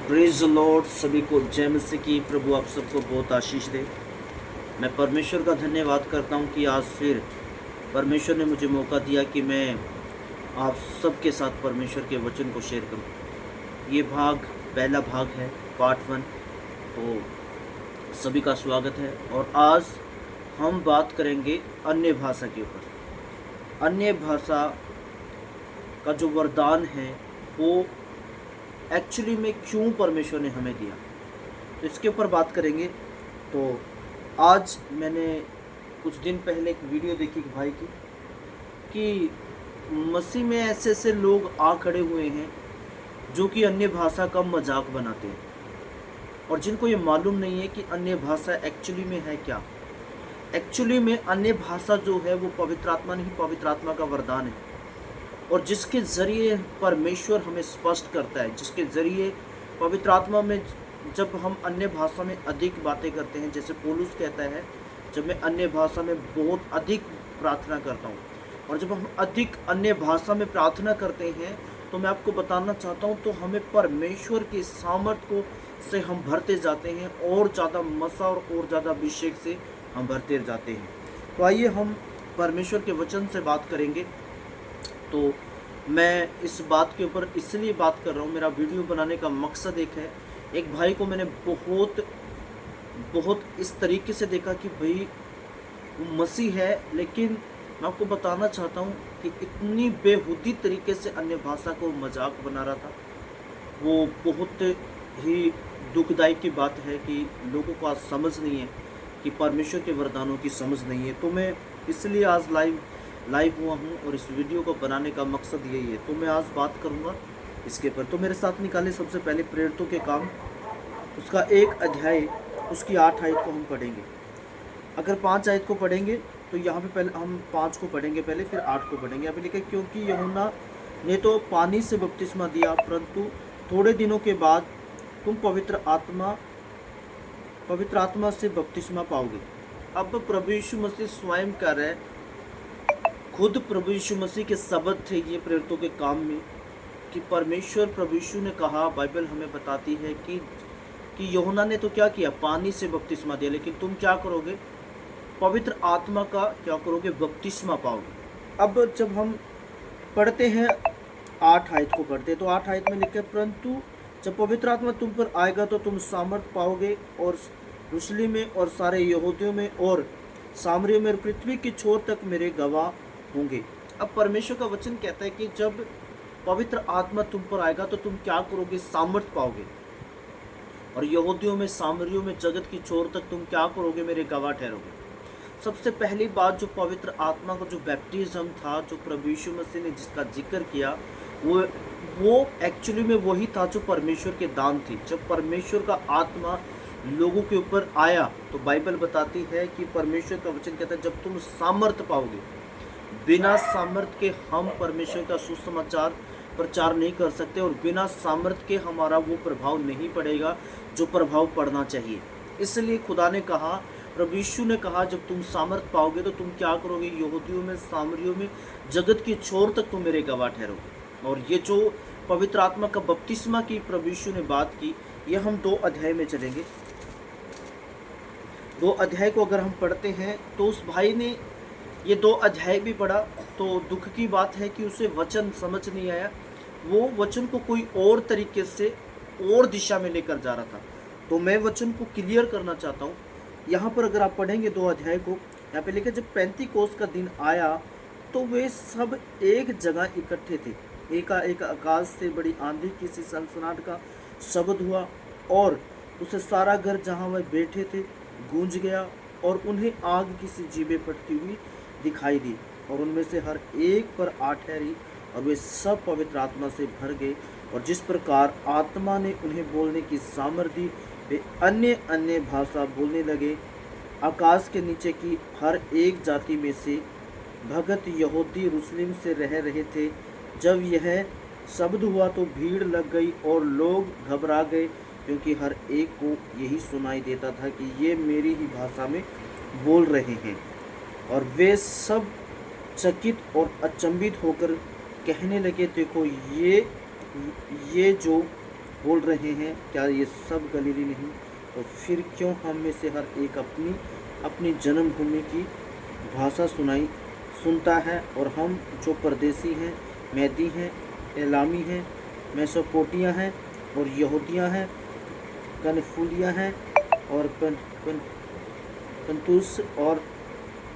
Praise the Lord. सभी को जय मसीह की। प्रभु आप सबको बहुत आशीष दे। मैं परमेश्वर का धन्यवाद करता हूं कि आज फिर परमेश्वर ने मुझे मौका दिया कि मैं आप सबके साथ परमेश्वर के वचन को शेयर करूं। ये पहला भाग है, पार्ट 1। तो सभी का स्वागत है। और आज हम बात करेंगे अन्य भाषा के ऊपर। अन्य भाषा का जो वरदान है वो एक्चुअली में क्यों परमेश्वर ने हमें दिया, तो इसके ऊपर बात करेंगे। तो आज मैंने कुछ दिन पहले एक वीडियो देखी भाई की कि मसीह में ऐसे ऐसे लोग आ खड़े हुए हैं जो कि अन्य भाषा का मजाक बनाते हैं, और जिनको ये मालूम नहीं है कि अन्य भाषा एक्चुअली में है क्या। एक्चुअली में अन्य भाषा जो है वो पवित्र आत्मा नहीं, पवित्र आत्मा का वरदान है, और जिसके ज़रिए परमेश्वर हमें स्पष्ट करता है, जिसके ज़रिए पवित्र आत्मा में जब हम अन्य भाषा में अधिक बातें करते हैं, जैसे पौलुस कहता है, जब मैं अन्य भाषा में बहुत अधिक प्रार्थना करता हूँ, और जब हम अधिक अन्य भाषा में प्रार्थना करते हैं तो मैं आपको बताना चाहता हूँ, तो हमें परमेश्वर के सामर्थ्य को से हम भरते जाते हैं, और ज़्यादा मसा और ज़्यादा अभिषेक से हम भरते जाते हैं। तो आइए हम परमेश्वर के वचन से बात करेंगे। तो मैं इस बात के ऊपर इसलिए बात कर रहा हूँ, मेरा वीडियो बनाने का मकसद एक है। एक भाई को मैंने बहुत इस तरीके से देखा कि भाई वो मसीह है, लेकिन मैं आपको बताना चाहता हूँ कि इतनी बेहुदी तरीके से अन्य भाषा को मजाक बना रहा था। वो बहुत ही दुखदायी की बात है कि लोगों को आज समझ नहीं है, कि परमेश्वर के वरदानों की समझ नहीं है। तो मैं इसलिए आज लाइव हुआ हूँ, और इस वीडियो को बनाने का मकसद यही है। तो मैं आज बात करूँगा इसके पर। तो मेरे साथ निकाले सबसे पहले प्रेरितों के काम, उसका 1 अध्याय, उसकी 8 आयत को हम पढ़ेंगे। अगर 5 आयत को पढ़ेंगे तो यहाँ पे पहले हम 5 को पढ़ेंगे पहले, फिर 8 को पढ़ेंगे। यहाँ पे लिखा, क्योंकि यूहन्ना ने तो पानी से बपतिस्मा दिया, परंतु थोड़े दिनों के बाद तुम पवित्र आत्मा से बपतिस्मा पाओगे। अब प्रभु यीशु मसीह स्वयं कर रहे, खुद प्रभु यीशु मसीह के शब्द थे ये प्रेरितों के काम में, कि परमेश्वर प्रभु यीशु ने कहा, बाइबल हमें बताती है कि यूहन्ना ने तो क्या किया, पानी से बपतिस्मा दिया, लेकिन तुम क्या करोगे, पवित्र आत्मा का क्या करोगे, बपतिस्मा पाओगे। अब जब हम पढ़ते हैं 8 आयत को पढ़ते हैं, तो 8 आयत में लिखा है, परंतु जब पवित्र आत्मा तुम पर आएगा तो तुम सामर्थ पाओगे, और यरूशलेम में और सारे यहूदियों में और सामरिया में और पृथ्वी की छोर तक मेरे गवाह होंगे। अब परमेश्वर का वचन कहता है कि जब पवित्र आत्मा तुम पर आएगा तो तुम क्या करोगे, सामर्थ पाओगे, और यहूदियों में, सामरियों में, जगत की छोर तक तुम क्या करोगे, मेरे गवाह ठहरोगे। सबसे पहली बात, जो पवित्र आत्मा का जो बैप्टिज्म था, जो प्रभु यीशु मसीह ने जिसका जिक्र किया, वो एक्चुअली में वही था जो परमेश्वर के दान थी। जब परमेश्वर का आत्मा लोगों के ऊपर आया तो बाइबल बताती है कि परमेश्वर का वचन कहता है, जब तुम सामर्थ पाओगे। बिना सामर्थ के हम परमेश्वर का सुसमाचार प्रचार नहीं कर सकते, और बिना सामर्थ के हमारा वो प्रभाव नहीं पड़ेगा जो प्रभाव पड़ना चाहिए। इसलिए खुदा ने कहा, प्रभु यीशु ने कहा, जब तुम सामर्थ पाओगे तो तुम क्या करोगे, यहूदियों में, सामरियों में, जगत की छोर तक तुम मेरे गवाह ठहरोगे। और ये जो पवित्र आत्मा का बपतिस्मा की प्रभु यीशु ने बात की, ये हम 2 अध्याय में चलेंगे। 2 अध्याय को अगर हम पढ़ते हैं तो उस भाई ने ये 2 अध्याय भी पढ़ा, तो दुख की बात है कि उसे वचन समझ नहीं आया। वो वचन को कोई और तरीके से और दिशा में लेकर जा रहा था। तो मैं वचन को क्लियर करना चाहता हूँ। यहाँ पर अगर आप पढ़ेंगे 2 अध्याय को, यहाँ पे लिखा, जब पेंतीकोस्त का दिन आया तो वे सब एक जगह इकट्ठे थे। एकाएक आकाश से बड़ी आंधी की सी सनसनाहट का शब्द हुआ, और उसे सारा घर जहाँ वह बैठे थे गूंज गया, और उन्हें आग की सी जीभें फटती हुई दिखाई दी, और उनमें से हर एक पर आ ठहरी, और वे सब पवित्र आत्मा से भर गए, और जिस प्रकार आत्मा ने उन्हें बोलने की सामर्थ्य दी, वे अन्य अन्य भाषा बोलने लगे। आकाश के नीचे की हर एक जाति में से भगत यहूदी यरूशलेम से रह रहे थे। जब यह शब्द हुआ तो भीड़ लग गई, और लोग घबरा गए, क्योंकि हर एक को यही सुनाई देता था कि ये मेरी ही भाषा में बोल रहे हैं। और वे सब चकित और अचंभित होकर कहने लगे, देखो ये जो बोल रहे हैं, क्या ये सब गलीली नहीं? तो फिर क्यों हम में से हर एक अपनी अपनी जन्मभूमि की भाषा सुनता है, और हम जो परदेसी हैं, मैदी हैं, एलामी हैं, मेसोपोटिया हैं और यहूदियाँ हैं, कनफूलिया हैं और पंतुस और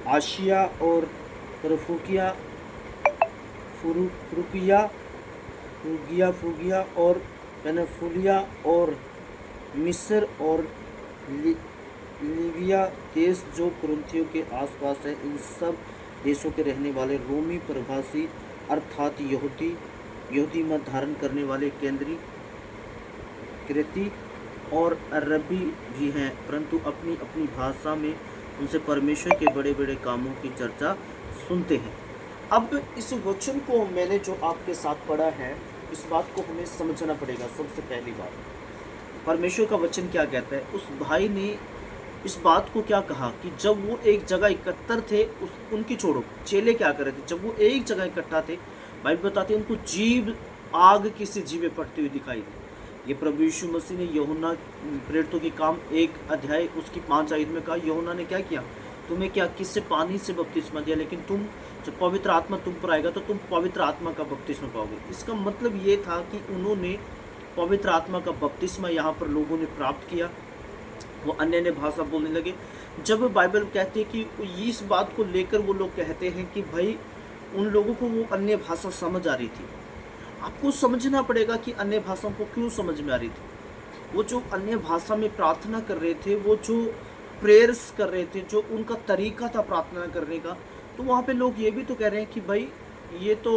आशिया और फुरुकिया फुरुकिया फुगिया और पेनफुलिया और मिस्र और लीबिया देश जो कुरिन्थियों के आसपास है, इन सब देशों के रहने वाले रोमी प्रवासी अर्थात यहूदी मत धारण करने वाले केंद्री क्रेती और अरबी भी हैं, परंतु अपनी अपनी भाषा में उनसे परमेश्वर के बड़े बड़े कामों की चर्चा सुनते हैं। अब इस वचन को मैंने जो आपके साथ पढ़ा है, इस बात को हमें समझना पड़ेगा। सबसे पहली बात, परमेश्वर का वचन क्या कहता है। उस भाई ने इस बात को क्या कहा कि जब वो एक जगह इकट्ठा थे, उनकी छोड़ो, चेले क्या कर रहे थे, जब वो एक जगह इकट्ठा थे, बाइबल बताती है उनको जीभ आग किसी जीभे पड़ती हुई दिखाई दी। ये प्रभु यीशु मसीह ने यूहन्ना प्रेरितों के काम 1 अध्याय उसकी 5 आयत में कहा, यूहन्ना ने क्या किया, तुम्हें क्या किससे पानी से बपतिस्मा दिया, लेकिन तुम जब पवित्र आत्मा तुम पर आएगा तो तुम पवित्र आत्मा का बपतिस्मा पाओगे। इसका मतलब ये था कि उन्होंने पवित्र आत्मा का बपतिस्मा यहाँ पर लोगों ने प्राप्त किया, वो अन्य भाषा बोलने लगे। जब बाइबल कहती है कि इस बात को लेकर वो लोग कहते हैं कि भाई उन लोगों को वो अन्य भाषा समझ आ रही थी। आपको समझना पड़ेगा कि अन्य भाषाओं को क्यों समझ में आ रही थी। वो जो अन्य भाषा में प्रार्थना कर रहे थे, वो जो प्रेयर्स कर रहे थे, जो उनका तरीका था प्रार्थना करने का, तो वहाँ पे लोग ये भी तो कह रहे हैं कि भाई ये तो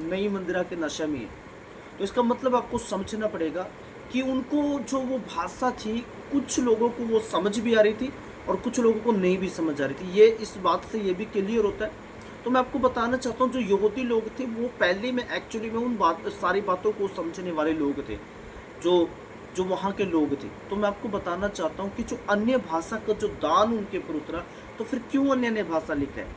नई मंदिरा के नशा में है। तो इसका मतलब आपको समझना पड़ेगा कि उनको जो वो भाषा थी, कुछ लोगों को वो समझ भी आ रही थी और कुछ लोगों को नहीं भी समझ आ रही थी। ये इस बात से ये भी क्लियर होता है। तो मैं आपको बताना चाहता हूँ, जो यहूदी लोग थे वो पहले में एक्चुअली में उन सारी बातों को समझने वाले लोग थे, जो वहाँ के लोग थे। तो मैं आपको बताना चाहता हूँ कि जो अन्य भाषा का जो दान उनके ऊपर उतरा, तो फिर क्यों अन्य भाषा लिखा है।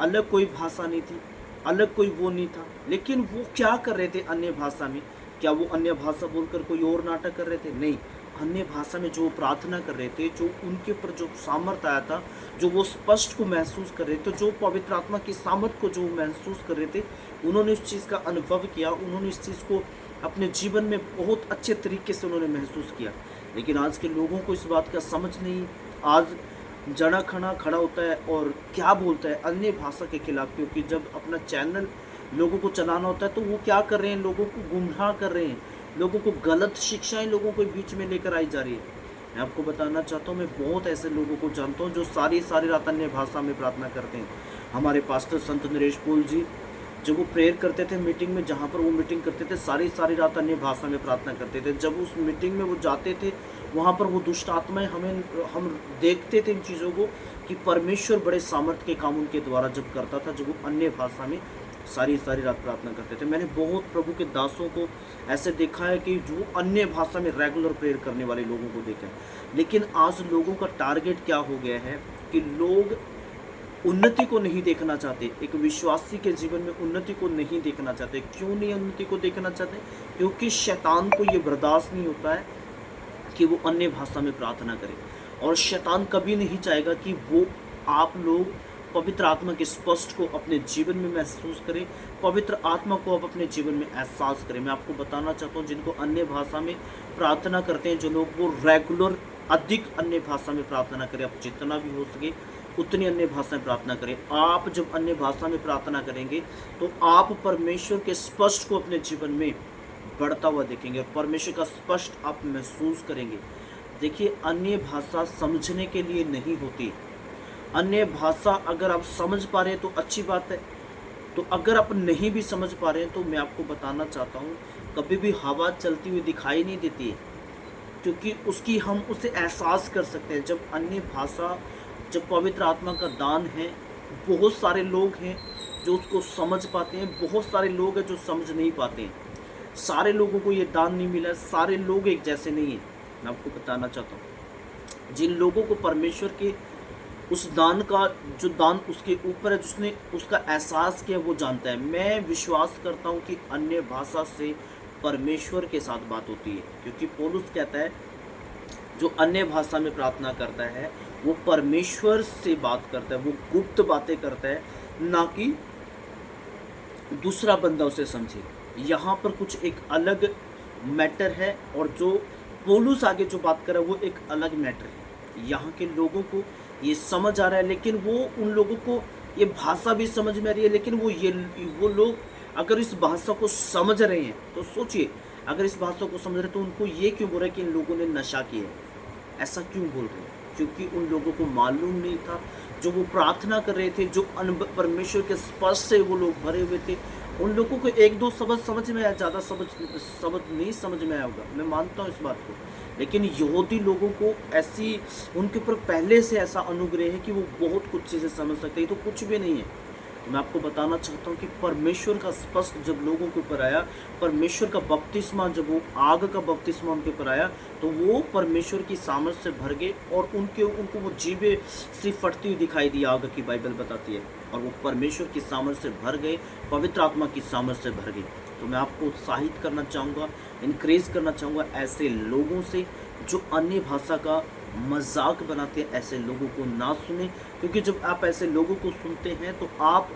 अलग कोई भाषा नहीं थी, अलग कोई वो नहीं था, लेकिन वो क्या कर रहे थे अन्य भाषा में। क्या वो अन्य भाषा बोलकर कोई और नाटक कर रहे थे? नहीं, अन्य भाषा में जो प्रार्थना कर रहे थे, जो उनके ऊपर जो सामर्थ आया था, जो वो स्पष्ट को महसूस कर रहे थे, जो पवित्र आत्मा की सामर्थ को जो महसूस कर रहे थे, उन्होंने उस चीज़ का अनुभव किया, उन्होंने इस चीज़ को अपने जीवन में बहुत अच्छे तरीके से उन्होंने महसूस किया। लेकिन आज के लोगों को इस बात का समझ नहीं। आज जना खना खड़ा होता है और क्या बोलता है अन्य भाषा के खिलाफ, क्योंकि जब अपना चैनल लोगों को चलाना होता है तो वो क्या कर रहे हैं, लोगों को गुमराह कर रहे हैं, लोगों को गलत शिक्षाएं लोगों को बीच में लेकर आई जा रही है। मैं आपको बताना चाहता हूँ, मैं बहुत ऐसे लोगों को जानता हूँ जो सारी रात अन्य भाषा में प्रार्थना करते हैं। हमारे पास्टर संत नरेश पोल जी, जब वो प्रेयर करते थे मीटिंग में, जहाँ पर वो मीटिंग करते थे, सारी रात अन्य भाषा में प्रार्थना करते थे। जब उस मीटिंग में वो जाते थे, वहाँ पर वो दुष्ट आत्माएं हम देखते थे इन चीज़ों को कि परमेश्वर बड़े सामर्थ्य के काम उनके द्वारा जब करता था, जब वो अन्य भाषा में सारी रात प्रार्थना करते थे। मैंने बहुत प्रभु के दासों को ऐसे देखा है कि जो अन्य भाषा में रेगुलर प्रेयर करने वाले लोगों को देखा है। लेकिन आज लोगों का टारगेट क्या हो गया है कि लोग उन्नति को नहीं देखना चाहते, एक विश्वासी के जीवन में उन्नति को नहीं देखना चाहते। क्यों नहीं उन्नति को देखना चाहते? क्योंकि शैतान को ये बर्दाश्त नहीं होता है कि वो अन्य भाषा में प्रार्थना करे, और शैतान कभी नहीं चाहेगा कि वो आप लोग पवित्र आत्मा के स्पष्ट को अपने जीवन में महसूस करें, पवित्र आत्मा को आप अपने जीवन में एहसास करें। मैं आपको बताना चाहता हूँ, जिनको अन्य भाषा में प्रार्थना करते हैं जो लोग, वो रेगुलर अधिक अन्य भाषा में प्रार्थना करें। आप जितना भी हो सके उतनी अन्य भाषा में प्रार्थना करें। आप जब अन्य भाषा में प्रार्थना करेंगे तो आप परमेश्वर के स्पष्ट को अपने जीवन में बढ़ता हुआ देखेंगे, परमेश्वर का स्पष्ट आप महसूस करेंगे। देखिए, अन्य भाषा समझने के लिए नहीं होती। अन्य भाषा अगर आप समझ पा रहे हैं तो अच्छी बात है, तो अगर आप नहीं भी समझ पा रहे हैं तो मैं आपको बताना चाहता हूँ, कभी भी हवा चलती हुई दिखाई नहीं देती है, क्योंकि उसकी हम उसे एहसास कर सकते हैं। जब अन्य भाषा, जब पवित्र आत्मा का दान है, बहुत सारे लोग हैं जो उसको समझ पाते हैं, बहुत सारे लोग हैं जो समझ नहीं पाते हैं। सारे लोगों को ये दान नहीं मिला, सारे लोग एक जैसे नहीं हैं। मैं आपको बताना चाहता हूँ, जिन लोगों को परमेश्वर के उस दान का, जो दान उसके ऊपर है, जिसने उसका एहसास किया, वो जानता है। मैं विश्वास करता हूँ कि अन्य भाषा से परमेश्वर के साथ बात होती है, क्योंकि पौलुस कहता है जो अन्य भाषा में प्रार्थना करता है वो परमेश्वर से बात करता है, वो गुप्त बातें करता है, ना कि दूसरा बंदा उसे समझे। यहाँ पर कुछ एक अलग मैटर है, और जो पौलुस आगे जो बात कर रहा है वो एक अलग मैटर है। यहाँ के लोगों को ये समझ आ रहा है, लेकिन वो उन लोगों को ये भाषा भी समझ में आ रही है, लेकिन वो लोग अगर इस भाषा को समझ रहे हैं तो सोचिए, अगर इस भाषा को समझ रहे हैं तो उनको ये क्यों बोल रहे हैं कि इन लोगों ने नशा किया है, ऐसा क्यों बोल रहे हैं? क्योंकि उन लोगों को मालूम नहीं था, जो वो प्रार्थना कर रहे थे, जो परमेश्वर के स्पर्श से वो लोग भरे हुए थे, उन लोगों को एक दो शब्द समझ में आया, ज़्यादा शब्द नहीं समझ में आया होगा, मैं मानता हूँ इस बात को। लेकिन यहूदी लोगों को ऐसी, उनके ऊपर पहले से ऐसा अनुग्रह है कि वो बहुत कुछ चीज़ें समझ सकते हैं, तो कुछ भी नहीं है। तो मैं आपको बताना चाहता हूँ कि परमेश्वर का स्पष्ट जब लोगों के ऊपर आया, परमेश्वर का बपतिस्मा, जब वो आग का बपतिस्मा उनके ऊपर आया, तो वो परमेश्वर की सामर्थ से भर गए, और उनको वो जीभें सी फटती हुई दिखाई दी, आग की बाइबल बताती है, और वो परमेश्वर की सामर्थ से भर गए, पवित्र आत्मा की सामर्थ से भर गए। तो मैं आपको उत्साहित करना चाहूँगा, इनक्रेज करना चाहूँगा ऐसे लोगों से जो अन्य भाषा का मजाक बनाते हैं, ऐसे लोगों को ना सुने, क्योंकि जब आप ऐसे लोगों को सुनते हैं तो आप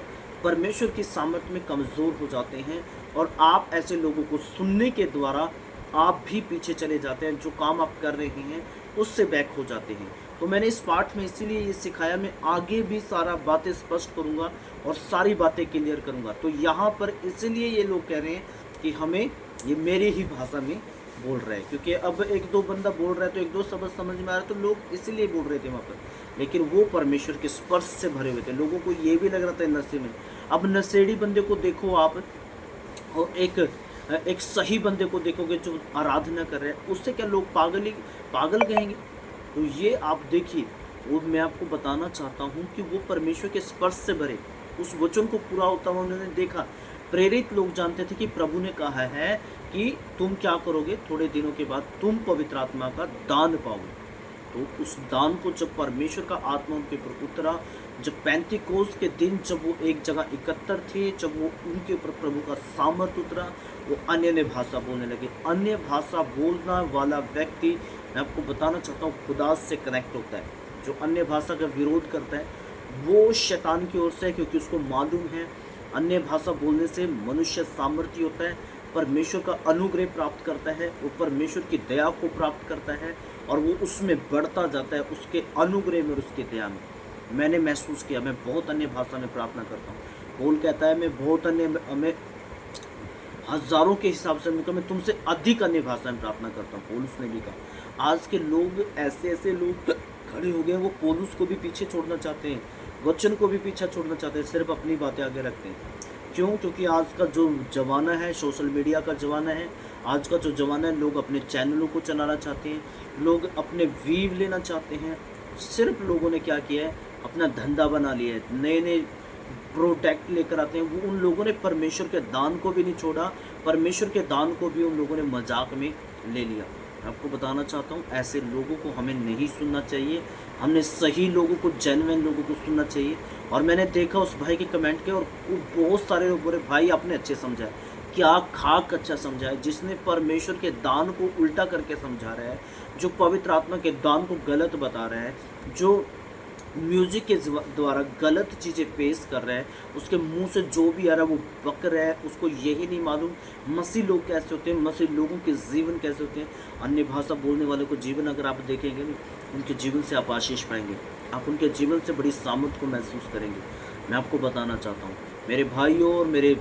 परमेश्वर की सामर्थ्य में कमज़ोर हो जाते हैं, और आप ऐसे लोगों को सुनने के द्वारा आप भी पीछे चले जाते हैं, जो काम आप कर रहे हैं उससे बैक हो जाते हैं। तो मैंने इस पाठ में इसीलिए ये सिखाया, मैं आगे भी सारा बातें स्पष्ट करूँगा और सारी बातें क्लियर करूँगा। तो यहाँ पर इसलिए ये लोग कह रहे हैं कि हमें ये मेरी ही भाषा में बोल रहे हैं, क्योंकि अब एक दो बंदा बोल रहा है तो एक दो शब्द समझ में आ रहा है, तो लोग इसीलिए बोल रहे थे वहाँ पर, लेकिन वो परमेश्वर के स्पर्श से भरे हुए थे। लोगों को ये भी लग रहा था नशे में। अब नशेड़ी बंदे को देखो आप, और एक सही बंदे को देखोगे जो आराधना कर रहे हैं, उससे क्या लोग पागल कहेंगे? तो ये आप देखिए, और मैं आपको बताना चाहता हूँ कि वो परमेश्वर के स्पर्श से भरे, उस वचन को पूरा होता हुआ उन्होंने देखा। प्रेरित लोग जानते थे कि प्रभु ने कहा है कि तुम क्या करोगे, थोड़े दिनों के बाद तुम पवित्र आत्मा का दान पाओगे। तो उस दान को जब परमेश्वर का आत्मा उनके ऊपर उतरा, जब पैंतीकोस के दिन जब वो एक जगह एकत्र थे, जब वो उनके ऊपर प्रभु का सामर्थ उतरा, वो अन्य भाषा बोलने लगे। अन्य भाषा बोलना वाला व्यक्ति, मैं आपको बताना चाहता हूँ, खुदा से कनेक्ट होता है। जो अन्य भाषा का विरोध करता है वो शैतान की ओर से है, क्योंकि उसको मालूम है अन्य भाषा बोलने से मनुष्य सामर्थ्य होता है, परमेश्वर का अनुग्रह प्राप्त करता है, वो परमेश्वर की दया को प्राप्त करता है, और वो उसमें बढ़ता जाता है, उसके अनुग्रह में और उसकी दया में। मैंने महसूस किया, मैं बहुत अन्य भाषा में प्रार्थना करता हूँ। पौल कहता है मैं हज़ारों के हिसाब से मैं तुमसे अधिक अन्य भाषा में प्रार्थना करता हूँ। पौलुस ने भी कहा। आज के लोग ऐसे लोग खड़े हो गए, वो पौलुस को भी पीछे छोड़ना चाहते हैं, वचन को भी पीछे छोड़ना चाहते हैं, सिर्फ अपनी बातें आगे रखते हैं। क्यों? क्योंकि आज का जो ज़माना है, सोशल मीडिया का ज़माना है, आज का जो ज़माना है, लोग अपने चैनलों को चलाना चाहते हैं, लोग अपने व्यू लेना चाहते हैं। सिर्फ लोगों ने क्या किया है, अपना धंधा बना लिया है, नए प्रोडक्ट लेकर आते हैं। वो उन लोगों ने परमेश्वर के दान को भी नहीं छोड़ा, परमेश्वर के दान को भी उन लोगों ने मजाक में ले लिया। आपको बताना चाहता हूँ, ऐसे लोगों को हमें नहीं सुनना चाहिए, हमने सही लोगों को, जेन्युइन लोगों को सुनना चाहिए। और मैंने देखा उस भाई के कमेंट के, और बहुत सारे लोग बोले भाई आपने अच्छे समझा है, क्या खाक अच्छा समझा है, जिसने परमेश्वर के दान को उल्टा करके समझा रहा है, जो पवित्र आत्मा के दान को गलत बता रहा है, जो म्यूजिक के द्वारा गलत चीज़ें पेश कर रहा है, उसके मुंह से जो भी आ रहा है वो बक रहा है, उसको यही नहीं मालूम मसीह लोग कैसे होते हैं, मसीह लोगों के जीवन कैसे होते हैं। अन्य भाषा बोलने वाले को जीवन अगर आप देखेंगे ना, उनके जीवन से आप आशीष पाएंगे, आप उनके जीवन से बड़ी सामर्थ को महसूस करेंगे। मैं आपको बताना चाहता हूँ मेरे भाइयों और मेरे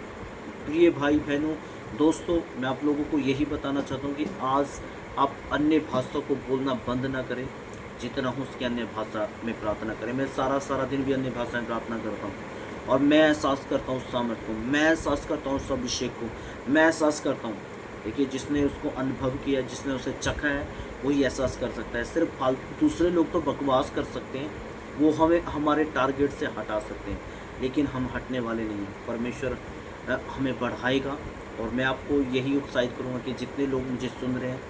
प्रिय भाई बहनों, दोस्तों, मैं आप लोगों को यही बताना चाहता हूँ कि आज आप अन्य भाषा को बोलना बंद ना करें, जितना हो उसके अन्य भाषा में प्रार्थना करें। मैं सारा दिन भी अन्य भाषा में प्रार्थना करता हूँ, और मैं एहसास करता हूँ सामर्थ को, मैं एहसास करता हूँ उस अभिषेक को, मैं एहसास करता हूँ। देखिए, जिसने उसको अनुभव किया, जिसने उसे चखा है, वही एहसास कर सकता है। सिर्फ फालतू दूसरे लोग तो बकवास कर सकते हैं, वो हमें हमारे टारगेट से हटा सकते हैं, लेकिन हम हटने वाले नहीं हैं। परमेश्वर हमें बढ़ाएगा, और मैं आपको यही उत्साहित करूँगा कि जितने लोग मुझे सुन रहे हैं,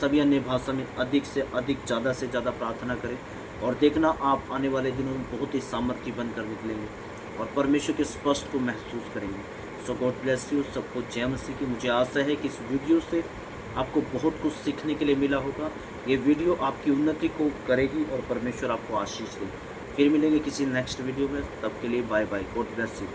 सभी अन्य भाषा में अधिक से अधिक, ज़्यादा से ज़्यादा प्रार्थना करें, और देखना आप आने वाले दिनों में बहुत ही सामर्थ्य बनकर निकलेंगे और परमेश्वर के स्पष्ट को महसूस करेंगे। सो गॉड ब्लेस यू, सबको जय मसीह की। मुझे आशा है कि इस वीडियो से आपको बहुत कुछ सीखने के लिए मिला होगा। ये वीडियो आपकी उन्नति को करेगी और परमेश्वर आपको आशीष दे। फिर मिलेंगे किसी नेक्स्ट वीडियो में, तब के लिए bye bye, God bless you.